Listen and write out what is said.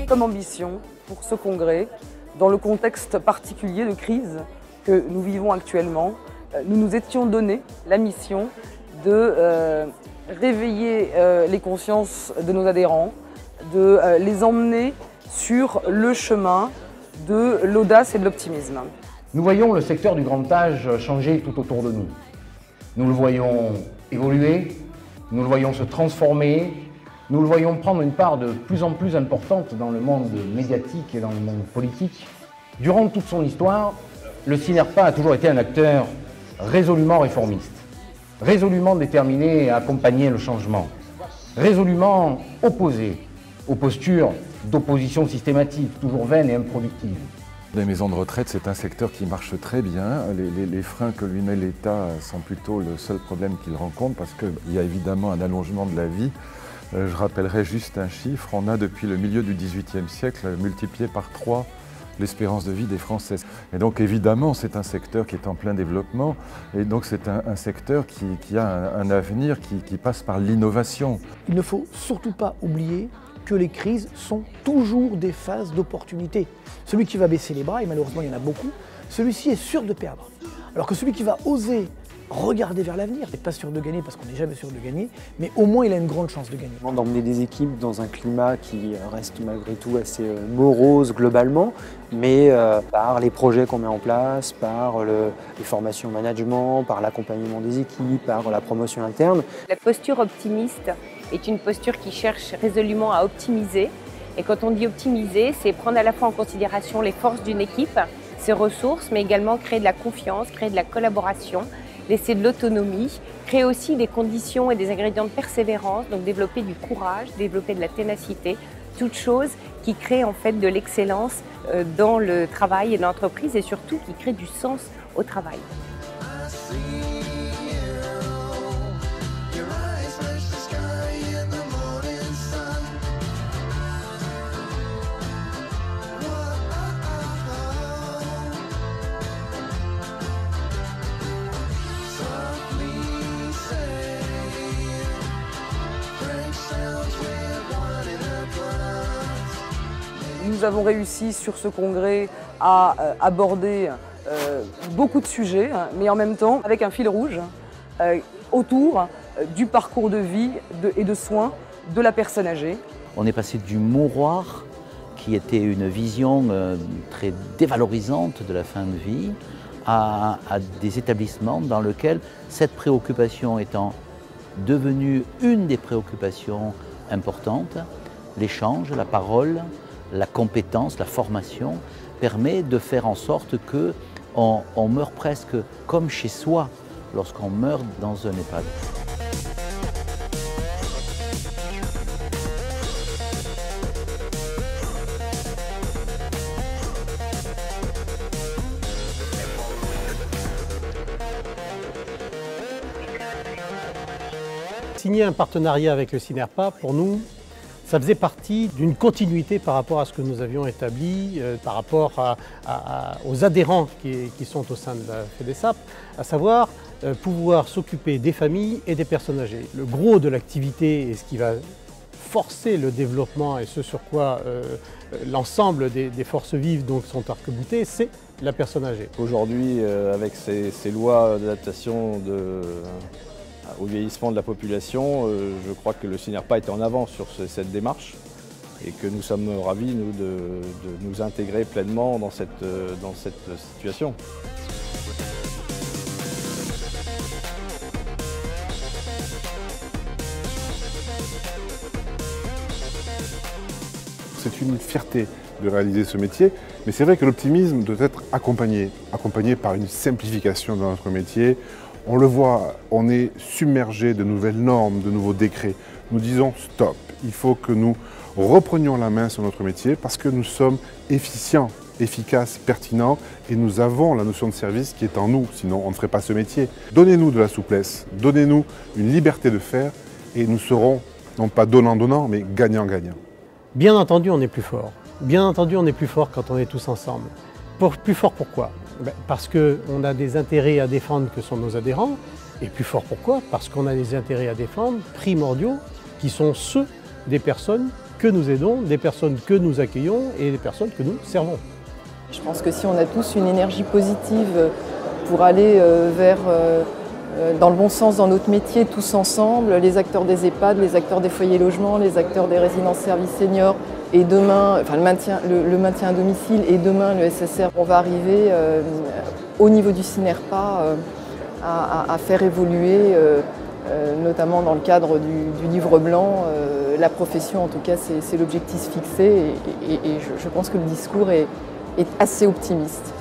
Comme ambition pour ce congrès, dans le contexte particulier de crise que nous vivons actuellement, nous nous étions donné la mission de réveiller les consciences de nos adhérents, de les emmener sur le chemin de l'audace et de l'optimisme. Nous voyons le secteur du grand âge changer tout autour de nous. Nous le voyons évoluer, nous le voyons se transformer, nous le voyons prendre une part de plus en plus importante dans le monde médiatique et dans le monde politique. Durant toute son histoire, le CINERPA a toujours été un acteur résolument réformiste, résolument déterminé à accompagner le changement, résolument opposé aux postures d'opposition systématique, toujours vaines et improductives. Les maisons de retraite, c'est un secteur qui marche très bien. Les freins que lui met l'État sont plutôt le seul problème qu'il rencontre parce qu'il y a évidemment un allongement de la vie. Je rappellerai juste un chiffre, on a depuis le milieu du XVIIIe siècle multiplié par 3 l'espérance de vie des Français. Et donc évidemment c'est un secteur qui est en plein développement et donc c'est un secteur qui a un avenir qui passe par l'innovation. Il ne faut surtout pas oublier que les crises sont toujours des phases d'opportunité. Celui qui va baisser les bras, et malheureusement il y en a beaucoup, celui-ci est sûr de perdre. Alors que celui qui va oser regarder vers l'avenir, n'est pas sûr de gagner parce qu'on n'est jamais sûr de gagner, mais au moins il a une grande chance de gagner. D'emmener des équipes dans un climat qui reste malgré tout assez morose globalement, mais par les projets qu'on met en place, par les formations management, par l'accompagnement des équipes, par la promotion interne. La posture optimiste est une posture qui cherche résolument à optimiser. Et quand on dit optimiser, c'est prendre à la fois en considération les forces d'une équipe, ses ressources, mais également créer de la confiance, créer de la collaboration, laisser de l'autonomie, créer aussi des conditions et des ingrédients de persévérance, donc développer du courage, développer de la ténacité, toutes choses qui créent en fait de l'excellence dans le travail et dans l'entreprise et surtout qui créent du sens au travail. Nous avons réussi sur ce congrès à aborder beaucoup de sujets, mais en même temps avec un fil rouge autour du parcours de vie et de soins de la personne âgée. On est passé du mouroir, qui était une vision très dévalorisante de la fin de vie, à des établissements dans lesquels cette préoccupation étant devenue une des préoccupations importantes, l'échange, la parole, la compétence, la formation permet de faire en sorte qu'on meurt presque comme chez soi lorsqu'on meurt dans un EHPAD. Signer un partenariat avec le CINERPA, pour nous, ça faisait partie d'une continuité par rapport à ce que nous avions établi, par rapport aux adhérents qui sont au sein de la FEDESAP, à savoir pouvoir s'occuper des familles et des personnes âgées. Le gros de l'activité et ce qui va forcer le développement et ce sur quoi l'ensemble des forces vives donc, sont arc-boutées, c'est la personne âgée. Aujourd'hui, avec ces lois d'adaptation au vieillissement de la population, je crois que le CINERPA est en avance sur cette démarche et que nous sommes ravis, nous, de nous intégrer pleinement dans cette situation. C'est une fierté de réaliser ce métier, mais c'est vrai que l'optimisme doit être accompagné par une simplification de notre métier. On le voit, on est submergé de nouvelles normes, de nouveaux décrets. Nous disons stop, il faut que nous reprenions la main sur notre métier parce que nous sommes efficients efficace, pertinent, et nous avons la notion de service qui est en nous, sinon on ne ferait pas ce métier. Donnez-nous de la souplesse, donnez-nous une liberté de faire, et nous serons, non pas donnant-donnant, mais gagnant-gagnant. Bien entendu, on est plus fort. Bien entendu, on est plus fort quand on est tous ensemble. Plus fort pourquoi? Parce qu'on a des intérêts à défendre que sont nos adhérents. Et plus fort pourquoi? Parce qu'on a des intérêts à défendre primordiaux qui sont ceux des personnes que nous aidons, des personnes que nous accueillons et des personnes que nous servons. Je pense que si on a tous une énergie positive pour aller dans le bon sens dans notre métier, tous ensemble, les acteurs des EHPAD, les acteurs des foyers logements, les acteurs des résidences services seniors, et demain, enfin, le maintien à domicile et demain le SSR, on va arriver au niveau du SINERPA à faire évoluer, notamment dans le cadre du livre blanc, la profession. En tout cas, c'est l'objectif fixé et je pense que le discours est assez optimiste.